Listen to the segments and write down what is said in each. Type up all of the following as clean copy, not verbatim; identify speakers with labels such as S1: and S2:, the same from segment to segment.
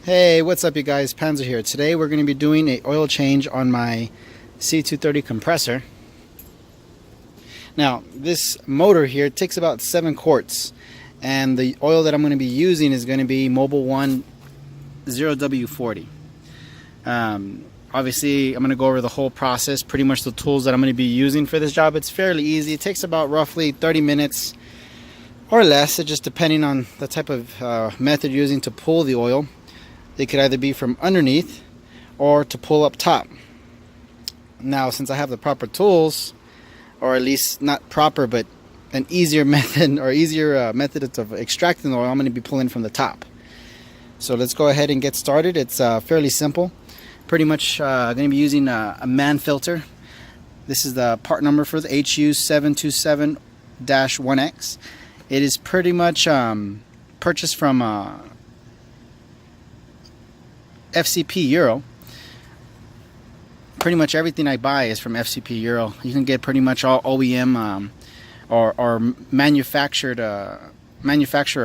S1: Hey, what's up you guys? Panzer here. Today we're going to be doing an oil change on my Cl203 compressor. Now, this motor here takes about 7 quarts, and the oil that I'm going to be using is going to be Mobil 1 0W40. Obviously, I'm going to go over the whole process, pretty much the tools that I'm going to be using for this job. It's fairly easy. It takes about roughly 30 minutes or less, just depending on the type of method you're using to pull the oil. They could either be from underneath or to pull up top. Now, since I have the proper tools, or at least not proper, but an easier method method of extracting the oil, I'm going to be pulling from the top. So let's go ahead and get started. It's fairly simple. Pretty much going to be using a MannFilter. This is the part number for the HU727-1X. It is pretty much purchased from FCP Euro. Pretty much everything I buy is from FCP Euro. You can get pretty much all OEM or manufacturer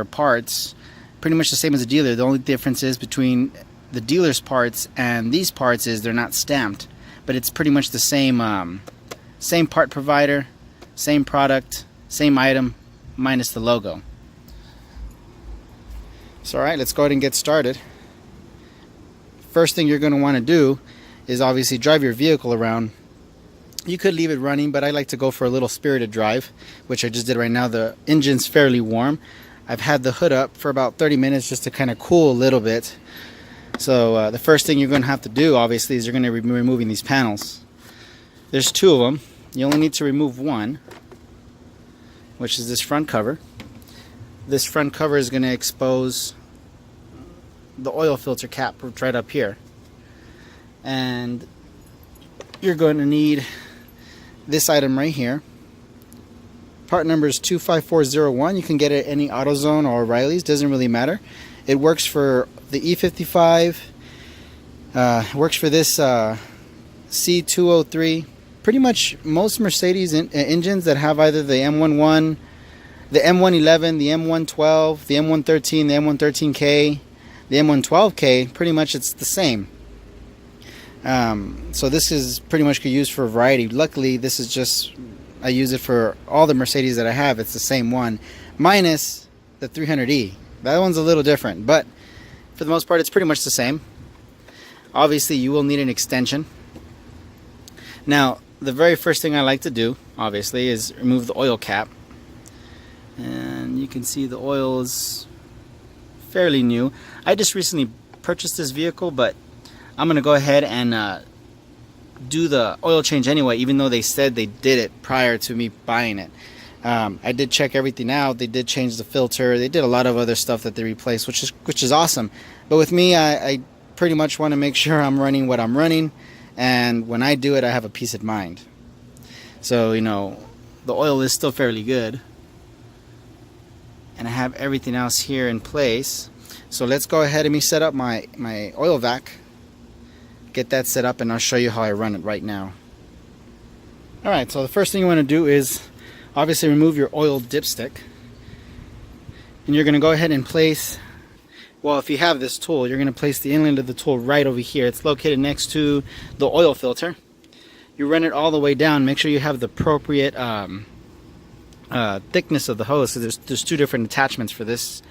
S1: parts, pretty much the same as a dealer. The only difference is between the dealer's parts and these parts is they're not stamped, but it's pretty much the same same part provider, same product, same item, minus the logo. So alright, let's go ahead and get started. First thing you're going to want to do is obviously drive your vehicle around. You could leave it running, but I like to go for a little spirited drive, which I just did right now. The engine's fairly warm. I've had the hood up for about 30 minutes just to kind of cool a little bit. So the first thing you're going to have to do, obviously, is you're going to be removing these panels. There's 2 of them. You only need to remove one, which is this front cover. This front cover is going to expose the oil filter cap right up here, and you're going to need this item right here. Part number is 25401. You can get it at any AutoZone or O'Reilly's, doesn't really matter. It works for the E55, works for this Cl203. Pretty much most Mercedes engines that have either the M11, the M111, the M112, the M113, the M113K, the M112K, pretty much it's the same. So this is pretty much could use for a variety. Luckily, this is just, I use it for all the Mercedes that I have. It's the same one, minus the 300E. That one's a little different, but for the most part, it's pretty much the same. Obviously, you will need an extension. Now, the very first thing I like to do, obviously, is remove the oil cap. And you can see the oil is fairly new. I just recently purchased this vehicle, but I'm gonna go ahead and do the oil change anyway, even though they said they did it prior to me buying it. I did check everything out. They did change the filter. They did a lot of other stuff that they replaced, which is awesome. But with me, I pretty much want to make sure I'm running what I'm running, and when I do it, I have a peace of mind. So, you know, the oil is still fairly good, and I have everything else here in place. So let's go ahead and set up my oil vac, get that set up, and I'll show you how I run it right now. Alright, so the first thing you want to do is obviously remove your oil dipstick, and you're going to go ahead and place, well, if you have this tool, you're going to place the inlet of the tool right over here. It's located next to the oil filter. You run it all the way down. Make sure you have the appropriate thickness of the hose. So there's 2 different attachments for this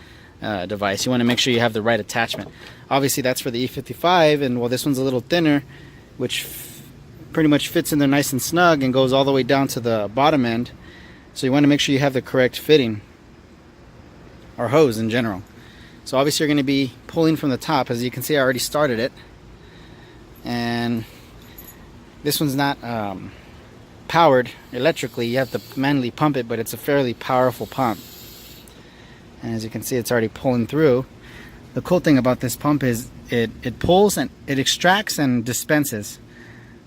S1: device. You want to make sure you have the right attachment. Obviously, that's for the E55, and well, this one's a little thinner, which pretty much fits in there nice and snug and goes all the way down to the bottom end. So you want to make sure you have the correct fitting, or hose in general. So obviously, you're going to be pulling from the top. As you can see, I already started it, and this one's not powered electrically. You have to manually pump it, but it's a fairly powerful pump. And as you can see, it's already pulling through. The cool thing about this pump is it pulls and it extracts and dispenses.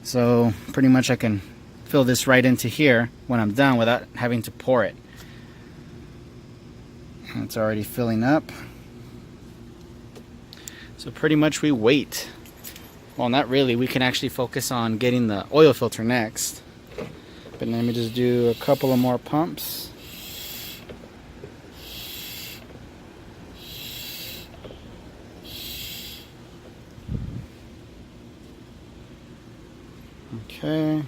S1: So pretty much I can fill this right into here when I'm done without having to pour it. And it's already filling up. So pretty much we wait. Well, not really. We can actually focus on getting the oil filter next. But let me just do a couple of more pumps. Okay.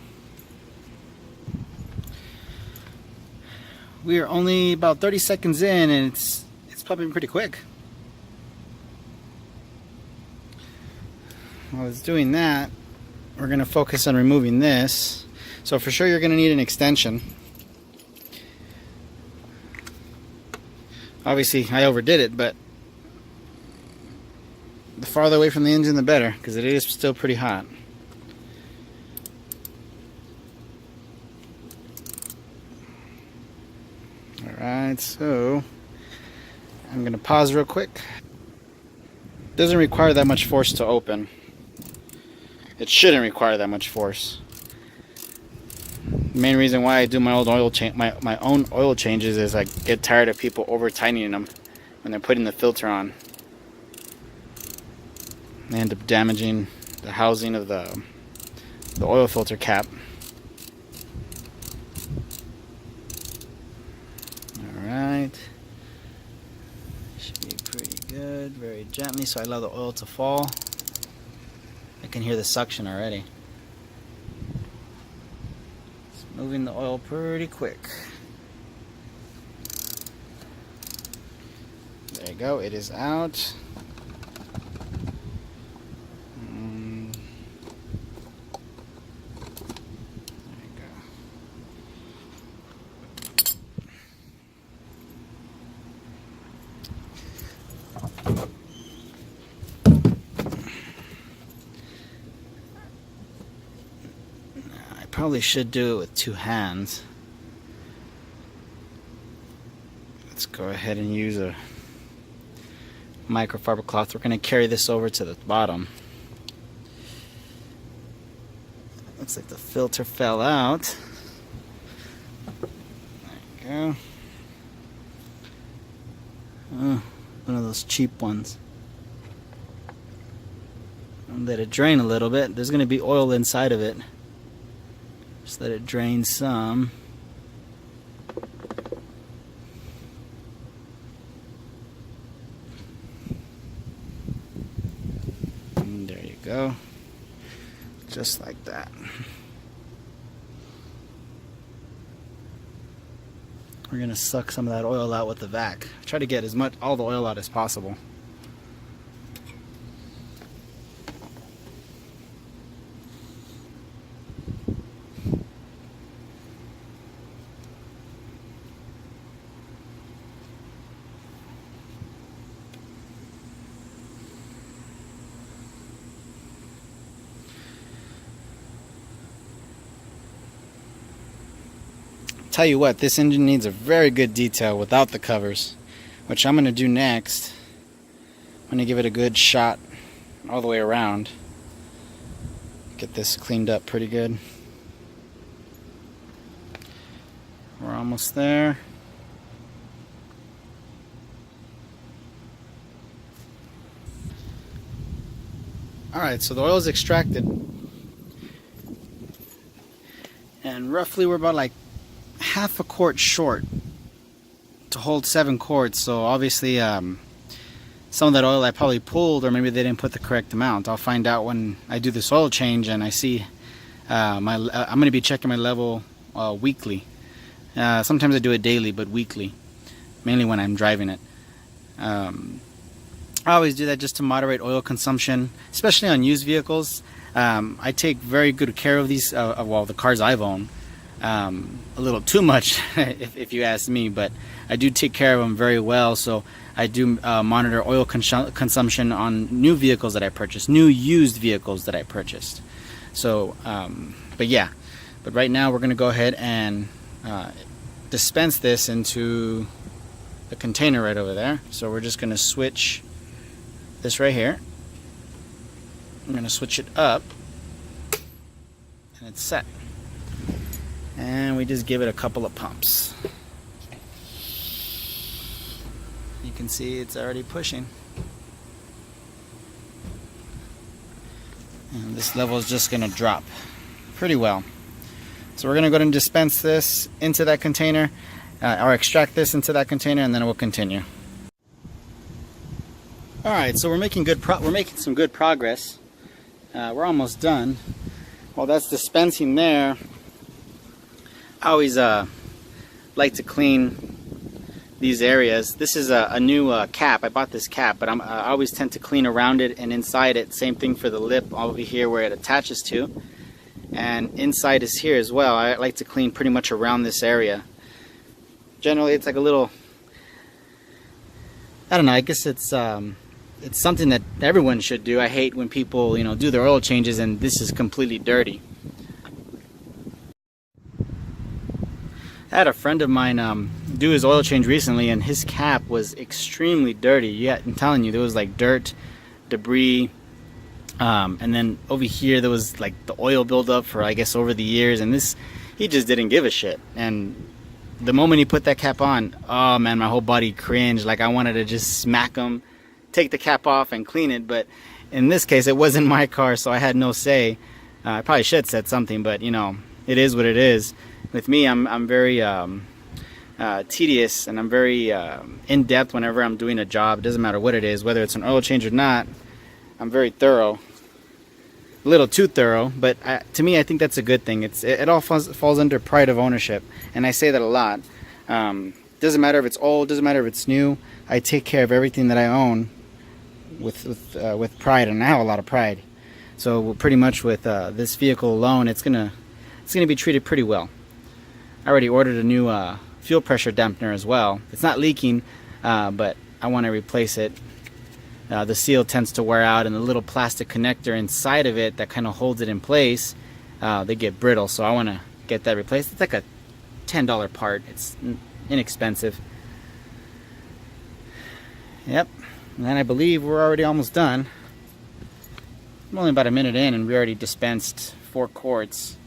S1: We are only about 30 seconds in, and it's pumping pretty quick. While it's doing that, we're going to focus on removing this. So for sure you're going to need an extension. Obviously I overdid it, but the farther away from the engine the better, because it is still pretty hot. Alright, so I'm going to pause real quick. It doesn't require that much force to open. It shouldn't require that much force. The main reason why I do my own oil changes is I get tired of people over tightening them when they're putting the filter on. They end up damaging the housing of the oil filter cap. Alright. Should be pretty good. Very gently, so I allow the oil to fall. I can hear the suction already. It's moving the oil pretty quick. There you go, it is out. Probably should do it with two hands. Let's go ahead and use a microfiber cloth. We're going to carry this over to the bottom. Looks like the filter fell out. There you go. Oh, one of those cheap ones. I'll let it drain a little bit. There's going to be oil inside of it. Just let it drain some. And there you go. Just like that. We're going to suck some of that oil out with the vac. Try to get all the oil out as possible. Tell you what, this engine needs a very good detail without the covers, which I'm going to do next. I'm going to give it a good shot all the way around. Get this cleaned up pretty good. We're almost there. Alright, so the oil is extracted. And roughly we're about like half a quart short to hold 7 quarts, so obviously some of that oil I probably pulled, or maybe they didn't put the correct amount. I'll find out when I do this oil change and I see I'm going to be checking my level weekly. Sometimes I do it daily, but weekly, mainly when I'm driving it. I always do that just to moderate oil consumption, especially on used vehicles. I take very good care of these, well, the cars I've owned. A little too much if you ask me, but I do take care of them very well. So I do monitor oil consumption on new vehicles that I purchased, new used vehicles that I purchased. So but right now we're going to go ahead and dispense this into the container right over there. So we're just going to switch this right here. I'm going to switch it up, and it's set. And we just give it a couple of pumps. You can see it's already pushing. And this level is just going to drop pretty well. So we're going to go ahead and dispense this into that container, or extract this into that container, and then we'll continue. Alright, so we're making some good progress. We're almost done. While that's dispensing there, I always like to clean these areas. This is a new cap. I bought this cap, but I always tend to clean around it and inside it. Same thing for the lip over here where it attaches to. And inside is here as well. I like to clean pretty much around this area. Generally, it's like a little, I don't know, I guess it's something that everyone should do. I hate when people, you know, do their oil changes and this is completely dirty. I had a friend of mine do his oil change recently, and his cap was extremely dirty. Yeah, I'm telling you, there was like dirt, debris, and then over here there was like the oil buildup for, I guess, over the years, and this, he just didn't give a shit. And the moment he put that cap on, oh man, my whole body cringed. Like I wanted to just smack him, take the cap off and clean it. But in this case, it wasn't my car, so I had no say. I probably should have said something, but you know, it is what it is. With me, I'm very tedious, and I'm very in-depth whenever I'm doing a job. It doesn't matter what it is, whether it's an oil change or not. I'm very thorough, a little too thorough, but to me, I think that's a good thing. It all falls under pride of ownership, and I say that a lot. Doesn't matter if it's old, doesn't matter if it's new. I take care of everything that I own with pride, and I have a lot of pride. So pretty much with this vehicle alone, it's gonna be treated pretty well. I already ordered a new fuel pressure dampener as well. It's not leaking, but I want to replace it. The seal tends to wear out, and the little plastic connector inside of it that kind of holds it in place, they get brittle, so I want to get that replaced. It's like a $10 part. It's inexpensive. Yep, and then I believe we're already almost done. I'm only about a minute in, and we already dispensed 4 quarts.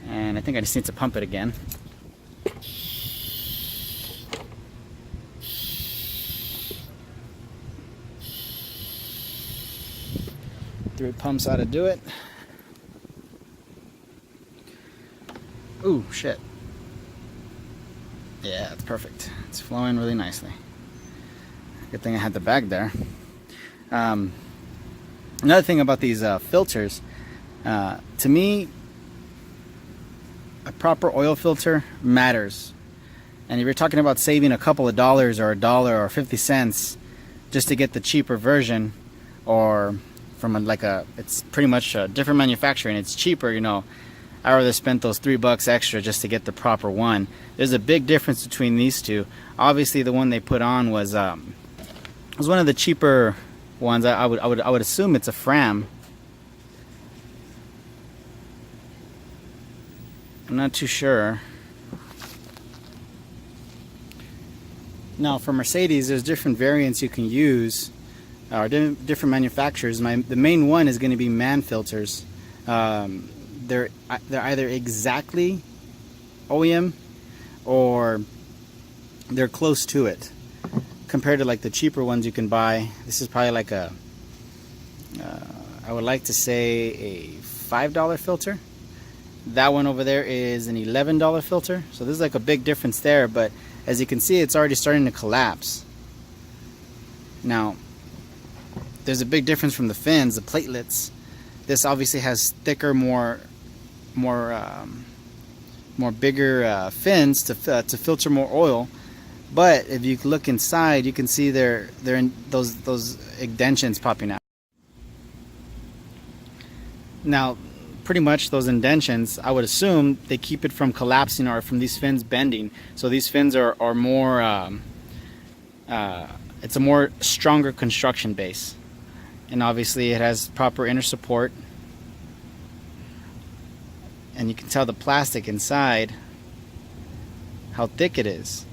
S1: And I think I just need to pump it again. 3 pumps ought to do it. Ooh, shit. Yeah, that's perfect. It's flowing really nicely. Good thing I had the bag there. Another thing about these filters, to me, a proper oil filter matters. And if you're talking about saving a couple of dollars or $1 or 50 cents just to get the cheaper version, or from it's pretty much a different manufacturer and it's cheaper, you know, I rather spend those $3 extra just to get the proper one. There's a big difference between these two. Obviously, the one they put on was one of the cheaper ones. I would assume it's a Fram. I'm not too sure. Now for Mercedes, there's different variants you can use, or different manufacturers. The main one is going to be MannFilters. They're either exactly OEM or they're close to it. Compared to like the cheaper ones you can buy, this is probably like I would like to say a $5 filter. That one over there is an $11 filter. So there's like a big difference there, but as you can see, it's already starting to collapse. Now, there's a big difference from the fins, the platelets. This obviously has thicker, more bigger fins to filter more oil. But if you look inside, you can see they're in those indentions popping out. Now, pretty much those indentions, I would assume they keep it from collapsing or from these fins bending. So these fins are more, it's a more stronger construction base. And obviously it has proper inner support. And you can tell the plastic inside, how thick it is.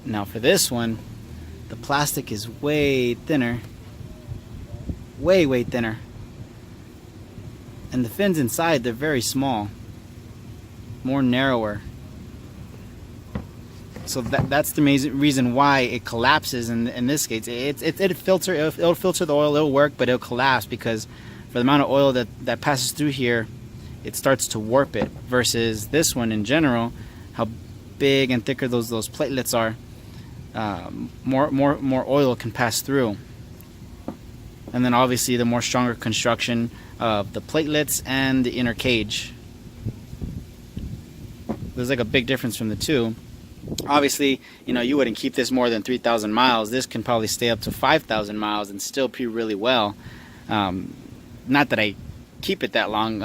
S1: Now for this one, the plastic is way thinner. Way thinner. And the fins inside, they're very small, more narrower. So that's the reason why it collapses in this case. It'll filter the oil, it'll work, but it'll collapse because for the amount of oil that passes through here, it starts to warp it. Versus this one in general, how big and thicker those platelets are, more oil can pass through. And then obviously the more stronger construction, of the platelets and the inner cage. There's like a big difference from the two. Obviously, you know, you wouldn't keep this more than 3,000 miles. This can probably stay up to 5,000 miles and still pee really well. Not that I keep it that long.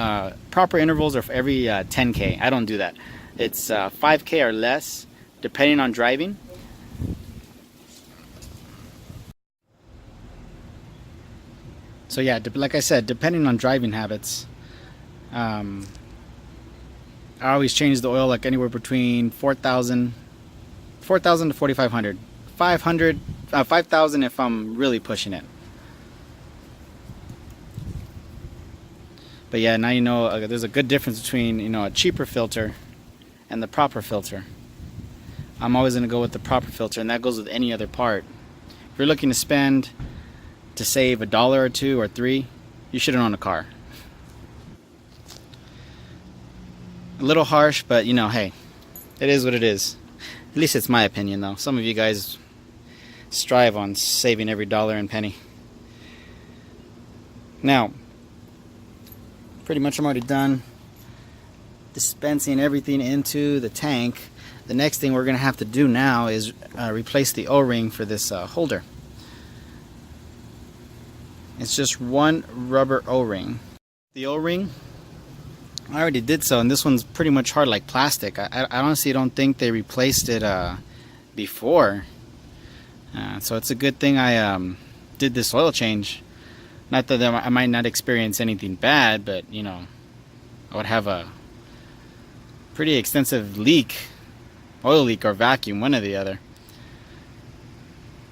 S1: Proper intervals are for every 10K. I don't do that. It's 5K or less, depending on driving. So yeah, like I said, depending on driving habits, I always change the oil like anywhere between 4,000 to 4,500. 5,000 if I'm really pushing it. But yeah, now you know there's a good difference between, you know, a cheaper filter and the proper filter. I'm always going to go with the proper filter, and that goes with any other part. If you're looking to spend to save $1 or $2 or $3, you shouldn't own a car. A little harsh, but you know, hey, it is what it is. At least it's my opinion, though. Some of you guys strive on saving every dollar and penny. Now, pretty much I'm already done dispensing everything into the tank. The next thing we're going to have to do now is replace the O-ring for this holder. It's just one rubber O-ring. The O-ring, I already did so, and this one's pretty much hard like plastic. I honestly don't think they replaced it before. So it's a good thing I did this oil change. Not that I might not experience anything bad, but you know, I would have a pretty extensive leak, oil leak or vacuum, one or the other.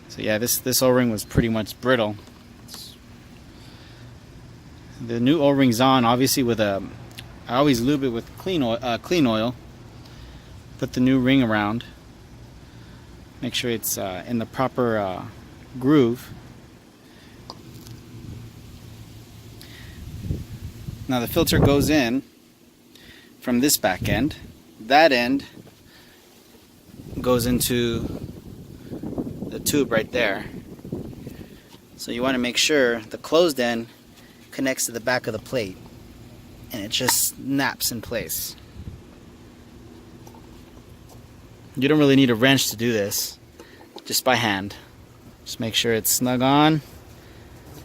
S1: So yeah, this O-ring was pretty much brittle. The new O-ring's on, obviously with I always lube it with clean oil. Put the new ring around. Make sure it's in the proper groove. Now the filter goes in from this back end. That end goes into the tube right there. So you want to make sure the closed end connects to the back of the plate, and it just snaps in place. You don't really need a wrench to do this, just by hand. Just make sure it's snug on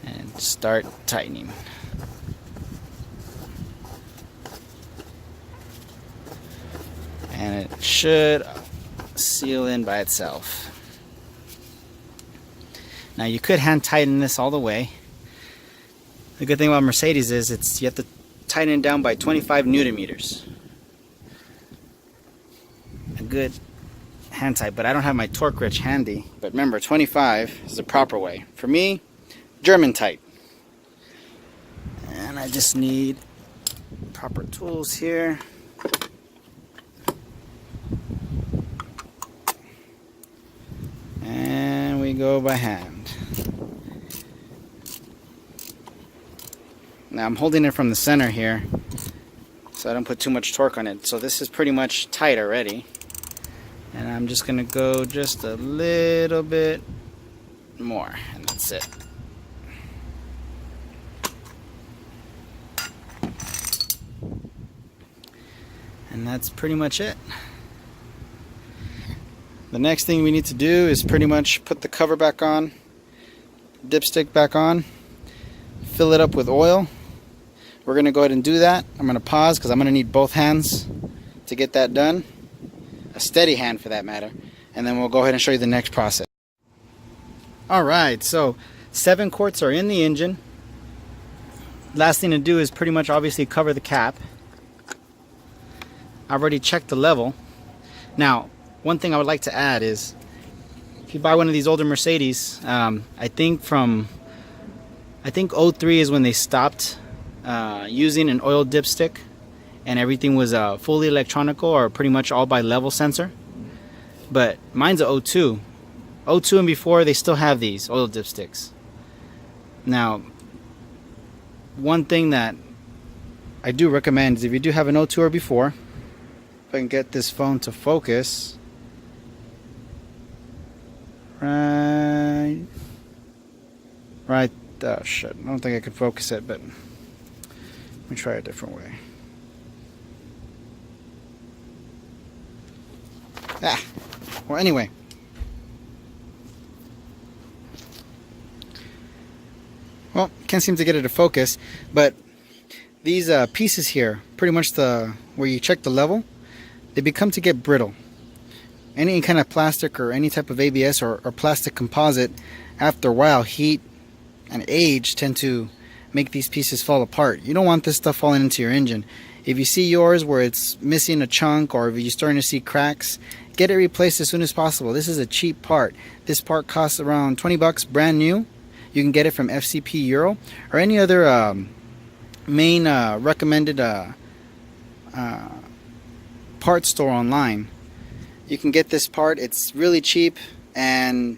S1: and start tightening. And it should seal in by itself. Now you could hand tighten this all the way. The good thing about Mercedes is you have to tighten it down by 25 Newton meters. A good hand tight, but I don't have my torque wrench handy. But remember, 25 is the proper way. For me, German tight. And I just need proper tools here. And we go by hand. Now I'm holding it from the center here, so I don't put too much torque on it. So this is pretty much tight already. And I'm just going to go just a little bit more, and that's it. And that's pretty much it. The next thing we need to do is pretty much put the cover back on, dipstick back on, fill it up with oil. We're going to go ahead and do that. I'm going to pause because I'm going to need both hands to get that done. A steady hand for that matter. And then we'll go ahead and show you the next process. Alright, so 7 quarts are in the engine. Last thing to do is pretty much obviously cover the cap. I've already checked the level. Now, one thing I would like to add is, if you buy one of these older Mercedes, I think 03 is when they stopped using an oil dipstick, and everything was fully electronical or pretty much all by level sensor. But mine's a 02. 02 and before, they still have these oil dipsticks. Now, one thing that I do recommend is if you do have an 02 or before, if I can get this phone to focus. Right. Oh shit, I don't think I could focus it, but Let me try a different way. Well, anyway. Well, can't seem to get it to focus, but these pieces here, pretty much where you check the level, they become to get brittle. Any kind of plastic or any type of ABS or plastic composite, after a while, heat and age tend to make these pieces fall apart. You don't want this stuff falling into your engine. If you see yours where it's missing a chunk, or if you're starting to see cracks, get it replaced as soon as possible. This is a cheap part. This part costs around 20 bucks brand new. You can get it from FCP Euro or any other main recommended part store online. You can get this part. It's really cheap, and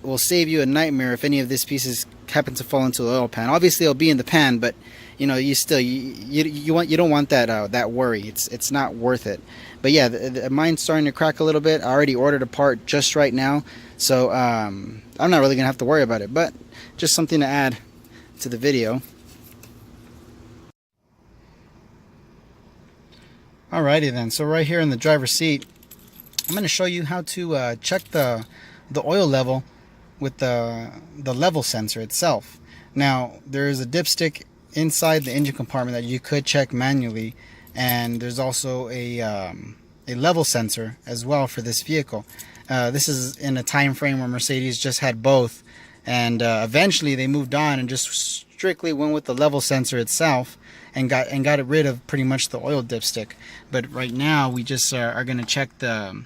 S1: will save you a nightmare if any of these pieces happen to fall into the oil pan. Obviously it'll be in the pan, but you know, you don't want that worry. It's not worth it. But yeah, mine's starting to crack a little bit. I already ordered a part just right now, so I'm not really gonna have to worry about it, but just something to add to the video. Alrighty then, so right here in the driver's seat, I'm going to show you how to check the oil level with the level sensor itself. Now, there's a dipstick inside the engine compartment that you could check manually, and there's also a level sensor as well for this vehicle. This is in a time frame where Mercedes just had both, and eventually they moved on and just strictly went with the level sensor itself, and got rid of pretty much the oil dipstick. But right now we just are going to check the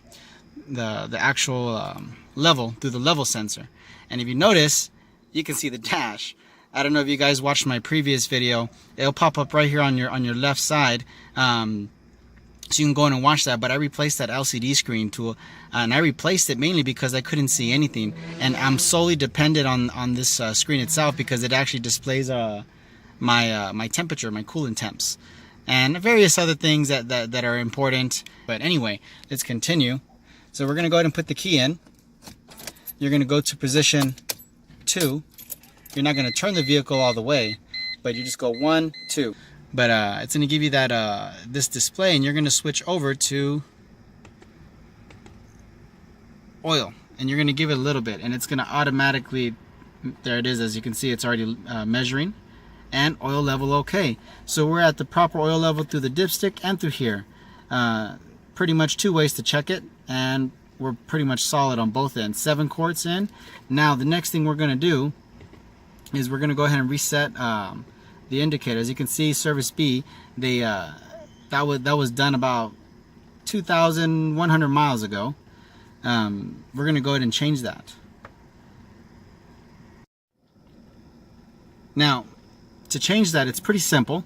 S1: actual level through the level sensor. And if you notice, you can see the dash. I don't know if you guys watched my previous video. It'll pop up right here on your left side, so you can go in and watch that. But I replaced that LCD screen tool, and I replaced it mainly because I couldn't see anything, and I'm solely dependent on this screen itself, because it actually displays my temperature, my coolant temps, and various other things that are important. But anyway, let's continue. So we're going to go ahead and put the key in. You're going to go to position 2. You're not going to turn the vehicle all the way, but you just go 1, 2. But it's going to give you that this display, and you're going to switch over to oil, and you're going to give it a little bit, and it's going to automatically, there it is, as you can see, it's already measuring. And oil level okay. So we're at the proper oil level through the dipstick and through here. Pretty much 2 ways to check it, and we're pretty much solid on both ends. 7 quarts in. Now the next thing we're going to do is we're going to go ahead and reset the indicator. As you can see, service B, that was done about 2,100 miles ago. We're going to go ahead and change that. Now, to change that, it's pretty simple.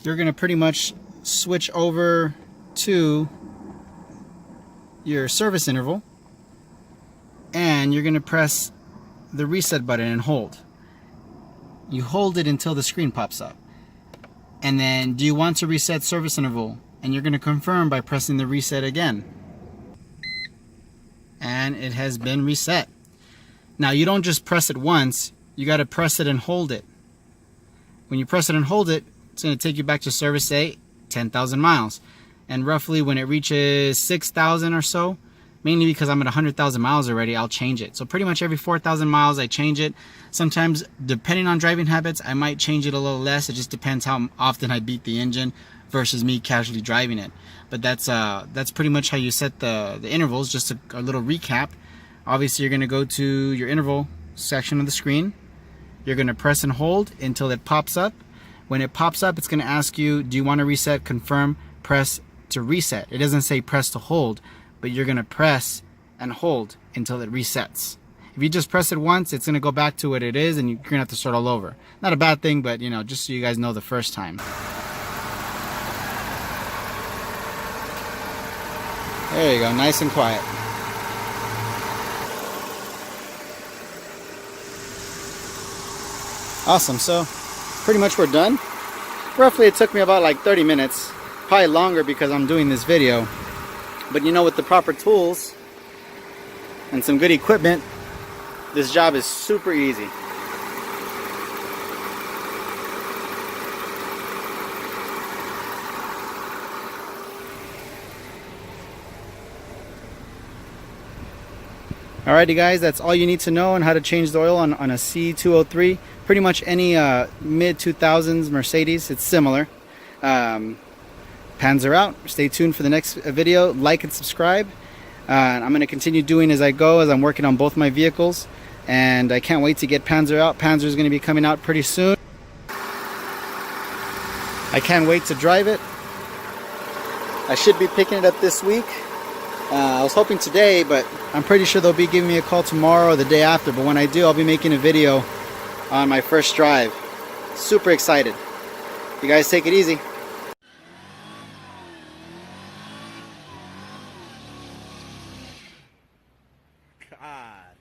S1: You're going to pretty much switch over to your service interval, and you're going to press the reset button and hold. You hold it until the screen pops up, and then do you want to reset service interval, and you're going to confirm by pressing the reset again, and it has been reset. Now you don't just press it once, you got to press it and hold it. When you press it and hold it, it's going to take you back to service, say 10,000 miles. And roughly when it reaches 6,000 or so, mainly because I'm at 100,000 miles already, I'll change it. So pretty much every 4,000 miles I change it. Sometimes, depending on driving habits, I might change it a little less. It just depends how often I beat the engine versus me casually driving it. But that's pretty much how you set the intervals. Just a little recap. Obviously you're going to go to your interval section of the screen. You're going to press and hold until it pops up. When it pops up, it's going to ask you, do you want to reset, confirm, press to reset. It doesn't say press to hold, but you're going to press and hold until it resets. If you just press it once, it's going to go back to what it is, and you're going to have to start all over. Not a bad thing, but you know, just so you guys know the first time. There you go, nice and quiet. Awesome, so pretty much we're done. Roughly it took me about like 30 minutes, probably longer because I'm doing this video. But you know, with the proper tools and some good equipment, this job is super easy. Alrighty guys, that's all you need to know on how to change the oil on a C203. Pretty much any mid-2000s Mercedes, it's similar. Panzer out. Stay tuned for the next video. Like and subscribe. I'm going to continue doing as I go, as I'm working on both my vehicles. And I can't wait to get Panzer out. Panzer is going to be coming out pretty soon. I can't wait to drive it. I should be picking it up this week. I was hoping today, but I'm pretty sure they'll be giving me a call tomorrow or the day after. But when I do, I'll be making a video on my first drive. Super excited. You guys take it easy. God.